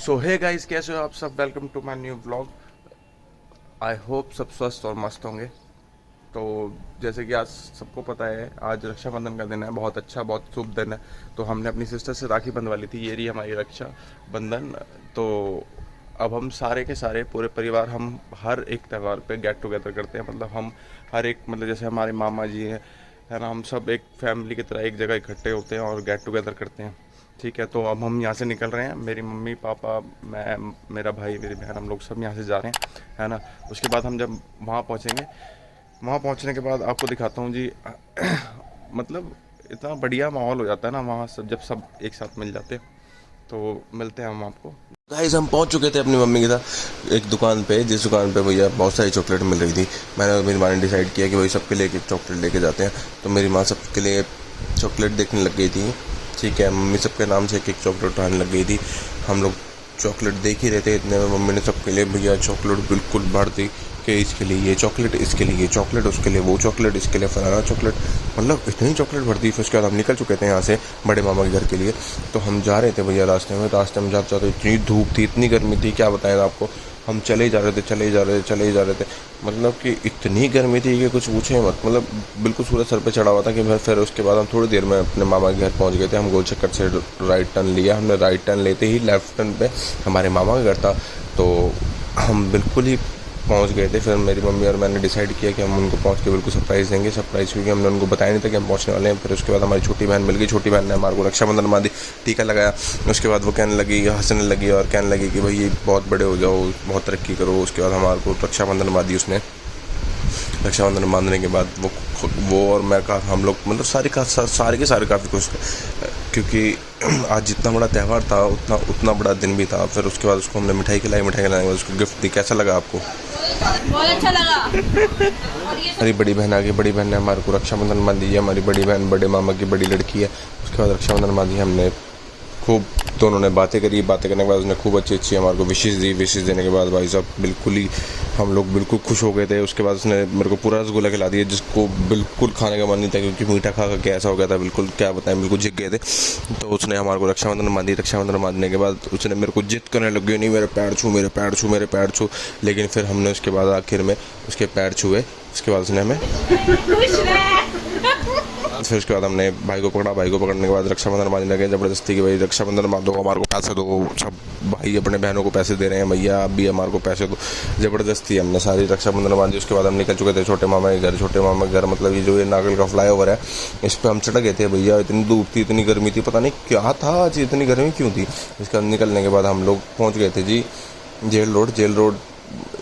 सो hey guys, कैसे हो आप सब। Welcome to my new blog. I hope सब स्वस्थ और मस्त होंगे। तो जैसे कि आज सबको पता है, आज रक्षाबंधन का दिन है। बहुत अच्छा, बहुत शुभ दिन है। तो हमने अपनी सिस्टर से राखी बंधवा ली थी। ये रही हमारी रक्षा बंधन। तो अब हम सारे के सारे पूरे परिवार हम हर एक त्यौहार पे गेट टुगेदर करते हैं। मतलब हम हर एक, मतलब जैसे हमारे मामा जी हैं, है ना, हम सब एक फैमिली की तरह एक जगह इकट्ठे होते हैं और गेट टुगेदर करते हैं। ठीक है, तो अब हम यहाँ से निकल रहे हैं। मेरी मम्मी पापा, मैं, मेरा भाई, मेरी बहन, हम लोग सब यहाँ से जा रहे हैं, है ना। उसके बाद हम जब वहाँ पहुँचेंगे, वहाँ पहुँचने के बाद आपको दिखाता हूँ जी। मतलब इतना बढ़िया माहौल हो जाता है ना वहाँ सब, जब सब एक साथ मिल जाते हैं। तो मिलते हैं हम आपको। गाइस, हम पहुंच चुके थे अपनी मम्मी के साथ एक दुकान पे, जिस दुकान पे भैया बहुत सारी चॉकलेट मिल रही थी। मैंने और मेरी माँ ने डिसाइड किया कि भाई सबके लिए एक चॉकलेट लेके जाते हैं। तो मेरी माँ सबके लिए चॉकलेट देखने लग गई थी। ठीक है, मम्मी सबके नाम से एक एक चॉकलेट उठाने लग गई थी। हम लोग चॉकलेट देख ही रहे थे, इतने में मम्मी ने सबके लिए भैया चॉकलेट बिल्कुल भर दी कि इसके लिए ये चॉकलेट, इसके लिए ये चॉकलेट, उसके लिए वो चॉकलेट, इसके लिए फलाना चॉकलेट। मतलब इतनी चॉकलेट भर दी। फिर उसके बाद हम निकल चुके थे यहाँ से बड़े मामा के घर के लिए। तो हम जा रहे थे भैया रास्ते में जाते जाते इतनी धूप थी, इतनी गर्मी थी, क्या बताएं आपको। हम चले ही जा रहे थे। मतलब कि इतनी गर्मी थी कि कुछ पूछे मत। मतलब बिल्कुल सूरज सर पे चढ़ा हुआ था कि फिर उसके बाद हम थोड़ी देर में अपने मामा के घर पहुंच गए थे। हम गोल चक्कर से राइट टर्न लिया। हमने राइट टर्न लेते ही लेफ्ट टर्न पे हमारे मामा का घर था। तो हम बिल्कुल ही पहुंच गए थे। फिर मेरी मम्मी और मैंने डिसाइड किया कि हम उनको पहुंच के बिल्कुल सरप्राइज़ देंगे। क्योंकि हमने उनको बताया नहीं था कि हम पहुंचने वाले हैं। फिर उसके बाद हमारी छोटी बहन मिल गई। छोटी बहन ने हमारे को रक्षाबंधन बांधी, टीका लगाया। उसके बाद वो कहने लगी, हंसने लगी और कहने लगी कि भाई ये बहुत बड़े हो जाओ, बहुत तरक्की करो। उसके बाद हमारे को रक्षाबंधन बांधी उसने। रक्षाबंधन बांधने के बाद वो और मैं का हम लोग मतलब सारे के सारे काफ़ी खुश थे, क्योंकि आज जितना बड़ा त्यौहार था उतना बड़ा दिन भी था। फिर उसके बाद उसको हमने मिठाई खिलाने के बाद उसको गिफ्ट दी। कैसा लगा आपको? बहुत अच्छा लगा। हमारी बड़ी बहन आ गई। बड़ी बहन ने हमारे को रक्षाबंधन बांधी है। हमारी बड़ी बहन बड़े मामा की बड़ी लड़की है। उसके बाद रक्षाबंधन बांधी हमने खूब। दोनों ने बातें करी। बातें करने के बाद उसने खूब अच्छी हमारे को विशेष दी। विशेष देने के बाद भाई साहब बिल्कुल ही हम लोग बिल्कुल खुश हो गए थे। उसके बाद उसने मेरे को पूरा रसगुल्ला खिला दिया, जिसको बिल्कुल खाने का मन नहीं था, क्योंकि मीठा खा के ऐसा हो गया था, बिल्कुल क्या बताएं, बिल्कुल जिग गए थे। तो उसने हमारे को रक्षाबंधन बांधी। रक्षाबंधन बांधने के बाद उसने मेरे को जिद करने लग गई, नहीं मेरे पैर छू। लेकिन फिर हमने उसके बाद आखिर में उसके पैर छुए। उसके बाद उसने हमें फिर उसके बाद हमने भाई को पकड़ा। भाई को पकड़ने के बाद रक्षाबंधन बांधने लगे ज़बरदस्ती कि भाई रक्षाबंधन बांधो, हमारे को पैसे दो। सब भाई अपने बहनों को पैसे दे रहे हैं, भैया आप भी हमारे को पैसे दो। ज़बरदस्ती हमने सारी रक्षाबंधन बांधी। उसके बाद हम निकल चुके थे छोटे मामा के घर। छोटे मामा के घर मतलब ये जो ये नागल का फ्लाईओवर है, इस पर हम चढ़ गए थे। भैया इतनी धूप थी, इतनी गर्मी थी, पता नहीं क्या था आज, इतनी गर्मी क्यों थी। इसके बाद निकलने के बाद हम लोग पहुँच गए थे जी जेल रोड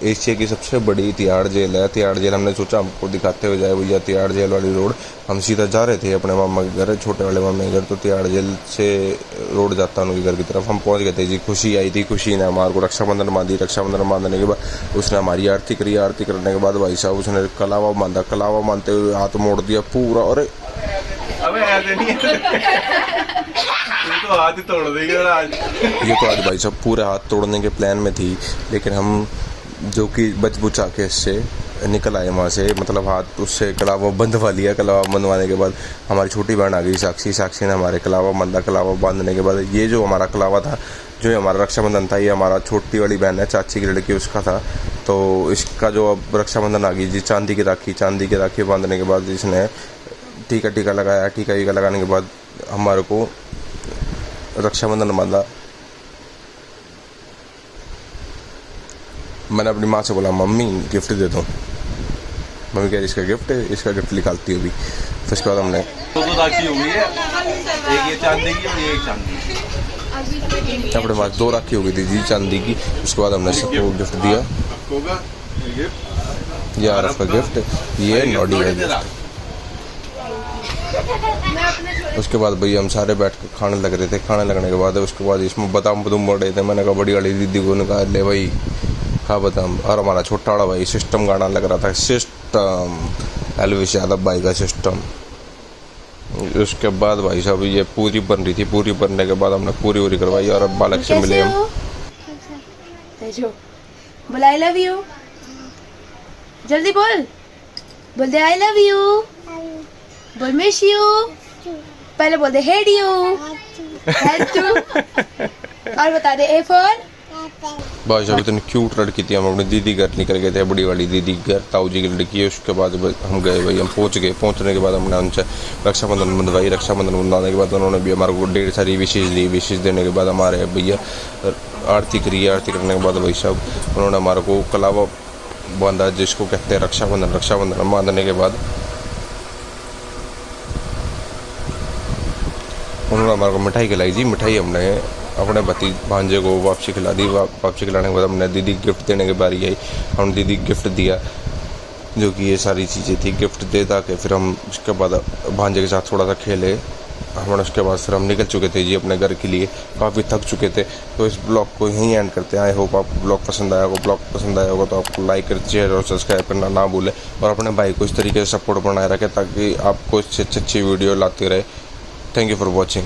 एशिया की सबसे बड़ी तिहाड़ जेल है। तिहाड़ जेल हमने सोचा हमको दिखाते हुए जाए भैया तिहाड़ जेल वाली रोड। हम सीधा जा रहे थे अपने मामा के घर, छोटे वाले मामा के घर। तो तिहाड़ जेल से रोड जाता उनके घर की तरफ। हम पहुंच गए थे जी। खुशी आई थी। खुशी ने हमारे को रक्षाबंधन बांधी। रक्षाबंधन बांधने के बाद उसने हमारी आरती करी। आरती करने के बाद भाई साहब उसने कलावा बांधा। कलावा बांधते हुए हाथ मोड़ दिया पूरा। अरे अबे ऐसे नहीं तो हाथ ही तोड़ देंगे आज। ये तो आज भाई साहब पूरे हाथ तोड़ने के प्लान में थी, लेकिन हम जो कि बच बुचा के इससे निकल आए वहाँ से। मतलब हाथ उससे कलावा बंधवा लिया। कलावा बंधवाने के बाद हमारी छोटी बहन आ गई साक्षी ने हमारे कलावा बांधा। कलावा बांधने के बाद ये जो हमारा कलावा था, जो हमारा रक्षाबंधन था, ये हमारा छोटी वाली बहन है, चाची की लड़की, उसका था। तो इसका जो अब रक्षाबंधन आ गई जी, चांदी की राखी बांधने के बाद इसने टीका लगाया। टीका लगाने के बाद हमारे को रक्षाबंधन बांधा। मैंने अपनी माँ से बोला, मम्मी गिफ्ट दे दो। मम्मी कह रही इसका गिफ्ट निकालती होगी। फिर उसके बाद हमने दो राखी हो गई है, एक ये चांदी की और ये एक चांदी की। अपने पास 2 राखी हो गई थी जी चांदी की। उसके बाद हमने सबको गिफ्ट दिया। ये आरफ का गिफ्ट, ये नॉडी का गिफ्ट। उसके बाद भैया हम सारे बैठ कर खाने लग रहे थे। खाने लगने के बाद उसके बाद इसमें बादाम बढ़ रहे थे। मैंने कहा बड़ी वाली दीदी को कहा ले भाई खा बादाम। और हमारा छोटा वाला भाई सिस्टम गाना लग रहा था, सिस्टम एलविश यादव भाई का सिस्टम। उसके बाद भाई साहब ये पूरी बन रही थी। पूरी बनने के बाद हमने पूरी करवाई और अब बालक से मिले हम। बोल आई लव यू, जल्दी बोल दे आई लव यू, बोल मिस यू, पहले बोल दे हेड यू, और बता दे ए फॉर भाई साहब इतनी क्यूट लड़की थी। हम अपनी दीदी घर निकल गए थे, बड़ी वाली दीदी घर, ताऊ जी की लड़की है। उसके बाद हम गए भाई, हम पहुंच गए। पहुंचने के बाद हमने उनसे रक्षाबंधन बंधवाई। रक्षाबंधन बंधवाने के बाद उन्होंने भी हमारे को ढेर सारी विशेष दी। विशेष देने के बाद हमारे भैया आरती करी। आरती करने के बाद भाई साहब उन्होंने हमारे को कलावा बांधा, जिसको कहते हैं रक्षाबंधन। रक्षाबंधन बांधने के बाद उन्होंने हमारे को मिठाई खिलाई थी। मिठाई हमने अपने भांजे को वापसी खिला दी। वापसी खिलाने के बाद हमने दीदी गिफ्ट देने की बारी आई। हमने दीदी गिफ्ट दिया, जो कि ये सारी चीज़ें थी। गिफ्ट दे दा के फिर हम उसके बाद भांजे के साथ थोड़ा सा खेले। हमने उसके बाद फिर हम निकल चुके थे जी अपने घर के लिए। काफ़ी थक चुके थे। तो इस ब्लॉग को यहीं एंड करते हैं। आई होप आपको ब्लॉग पसंद आया होगा। ब्लॉग पसंद आया होगा तो आपको लाइक कर, शेयर और सब्सक्राइब करना ना भूलें। और अपने भाई को इस तरीके से सपोर्ट बनाए रखें ताकि आपको इससे अच्छी वीडियो लाते रहे। Thank you for watching.